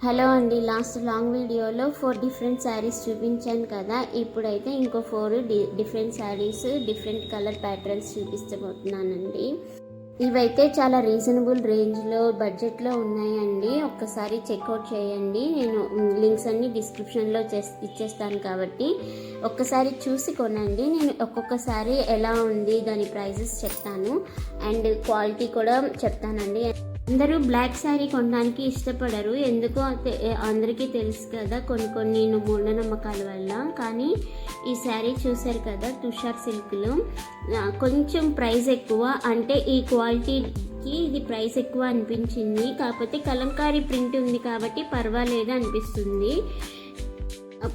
Hello అండి, last long వీడియోలో 4 different saris చూపించాను కదా. ఇప్పుడైతే ఇంకో 4 different saris different colour patterns చూపిస్తబోతున్నానండి. ఇవైతే చాలా రీజనబుల్ రేంజ్లో బడ్జెట్లో ఉన్నాయండి. ఒక్కసారి చెక్అవుట్ చేయండి. నేను లింక్స్ అన్ని డిస్క్రిప్షన్లో ఇచ్చేస్తాను కాబట్టి ఒక్కసారి చూసి కొనండి. నేను ఒక్కొక్కసారి ఎలా ఉంది దాని ప్రైజెస్ చెప్తాను అండ్ క్వాలిటీ కూడా చెప్తానండి. అందరూ బ్లాక్ శారీ కొనడానికి ఇష్టపడరు, ఎందుకో అందరికీ తెలుసు కదా, కొన్ని మూఢనమ్మకాల వల్ల. కానీ ఈ శారీ చూసారు కదా, తుషార్ సిల్క్లో కొంచెం ప్రైస్ ఎక్కువ, అంటే ఈ క్వాలిటీకి ఇది ప్రైస్ ఎక్కువ అనిపించింది. కాకపోతే కలంకారీ ప్రింట్ ఉంది కాబట్టి పర్వాలేదు అనిపిస్తుంది.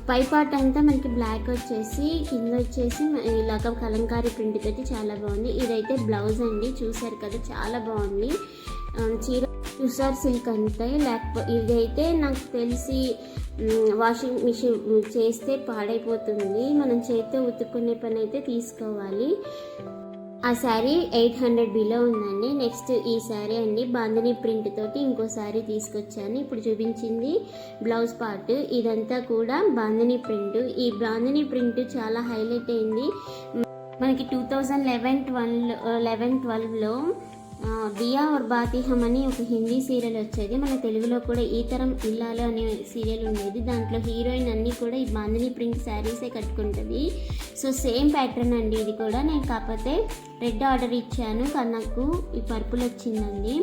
పై పార్ట్ అంతా మనకి బ్లాక్ వచ్చేసి కింద వచ్చేసి ఇలాగ కలంకారీ ప్రింట్ తోటి చాలా బాగుంది. ఇదైతే బ్లౌజ్ అండి, చూసారు కదా చాలా బాగుంది. చీర తుషార్ సిల్క్ అంటే లేకపోతే ఇదైతే నాకు తెలిసి వాషింగ్ మిషన్ చేస్తే పాడైపోతుంది. మనం చేతితో ఉతుక్కునే పని అయితే తీసుకోవాలి. ఆ శారీ 800 బిలో ఉందండి. నెక్స్ట్ ఈ శారీ అండి, బాందిని ప్రింట్ తోటి ఇంకో శారీ తీసుకొచ్చాను. ఇప్పుడు చూపించింది బ్లౌజ్ పార్ట్, ఇదంతా కూడా బాందిని ప్రింట్. ఈ బాందిని ప్రింట్ చాలా హైలైట్ అయింది మనకి 2011-12లో దియా और బాతీ హమ్ అని ఒక హిందీ సీరియల్ వచ్చేది. మన తెలుగులో కూడా ఈ తరం ఇల్లాలు అనే సీరియల్ ఉండేది. దాంట్లో హీరోయిన్ అన్నీ కూడా ఈ బాందిని ప్రింట్ శారీసే కట్టుకుంటుంది. సో సేమ్ ప్యాటర్న్ అండి ఇది కూడా. నేను కాకపోతే రెడ్ ఆర్డర్ ఇచ్చాను కానీ నాకు ఈ పర్పుల్ వచ్చిందండి.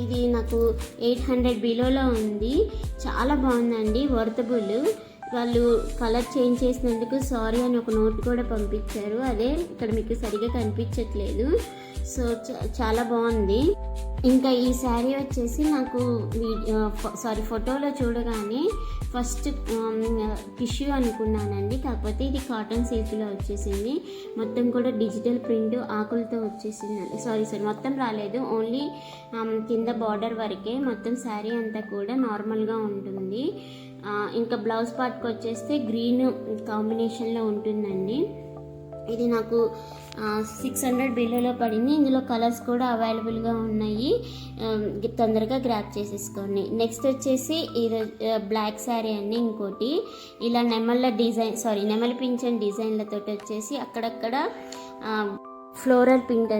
ఇది నాకు 800 బిలోలో ఉంది. చాలా బాగుందండి, వర్తబుల్. వాళ్ళు కలర్ చేంజ్ చేసినందుకు సారీ అని ఒక నోట్ కూడా పంపించారు. అదే ఇక్కడ మీకు సరిగా కనిపించట్లేదు. సో చాలా బాగుంది. ఇంకా ఈ శారీ వచ్చేసి నాకు ఫోటోలో చూడగానే ఫస్ట్ టిష్యూ అనుకున్నానండి. కాకపోతే ఇది కాటన్ సిల్క్లో వచ్చేసింది. మొత్తం కూడా డిజిటల్ ప్రింట్ ఆకులతో వచ్చేసిందండి. సారీ మొత్తం రాలేదు, ఓన్లీ కింద బార్డర్ వరకే. మొత్తం శారీ అంతా కూడా నార్మల్గా ఉంటుంది. ఇంకా బ్లౌజ్ పార్ట్కి వచ్చేస్తే గ్రీన్ కాంబినేషన్లో ఉంటుందండి. ఇది నాకు 600 బిలోలో పడింది. ఇందులో కలర్స్ కూడా అవైలబుల్గా ఉన్నాయి, తొందరగా గ్రాప్ చేసేసుకోండి. నెక్స్ట్ వచ్చేసి ఇది బ్లాక్ శారీ అండి. ఇంకోటి ఇలా నెమలి పింఛన్ డిజైన్లతో వచ్చేసి అక్కడక్కడ ఫ్లోరల్ ప్రింట్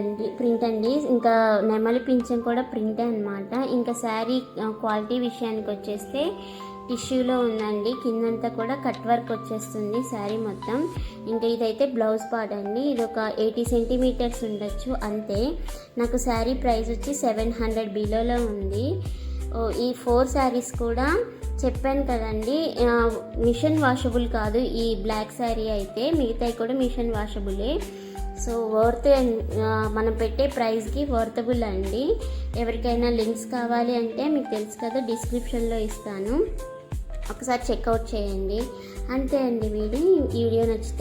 అండి. ఇంకా నెమలి పింఛన్ కూడా ప్రింటే అనమాట. ఇంకా శారీ క్వాలిటీ విషయానికి వచ్చేస్తే టిష్యూలో ఉందండి. కిందంతా కూడా కట్ వర్క్ వచ్చేస్తుంది శారీ మొత్తం. ఇంకా ఇదైతే బ్లౌజ్ పార్ట్ అండి. ఇది ఒక 80 సెంటీమీటర్స్ ఉండొచ్చు అంతే. నాకు శారీ ప్రైస్ వచ్చి 700 బిలోలో ఉంది. ఈ 4 శారీస్ కూడా చెప్పాను కదండి, మిషన్ వాషబుల్ కాదు ఈ బ్లాక్ శారీ అయితే, మిగతాయి కూడా మిషన్ వాషబులే. సో మనం పెట్టే ప్రైస్కి వర్తబుల్ అండి. ఎవరికైనా లింక్స్ కావాలి అంటే మీకు తెలుసు కదా, డిస్క్రిప్షన్లో ఇస్తాను, ఒకసారి చెక్అవుట్ చేయండి. అంతే అండి. వీడియో నచ్చితే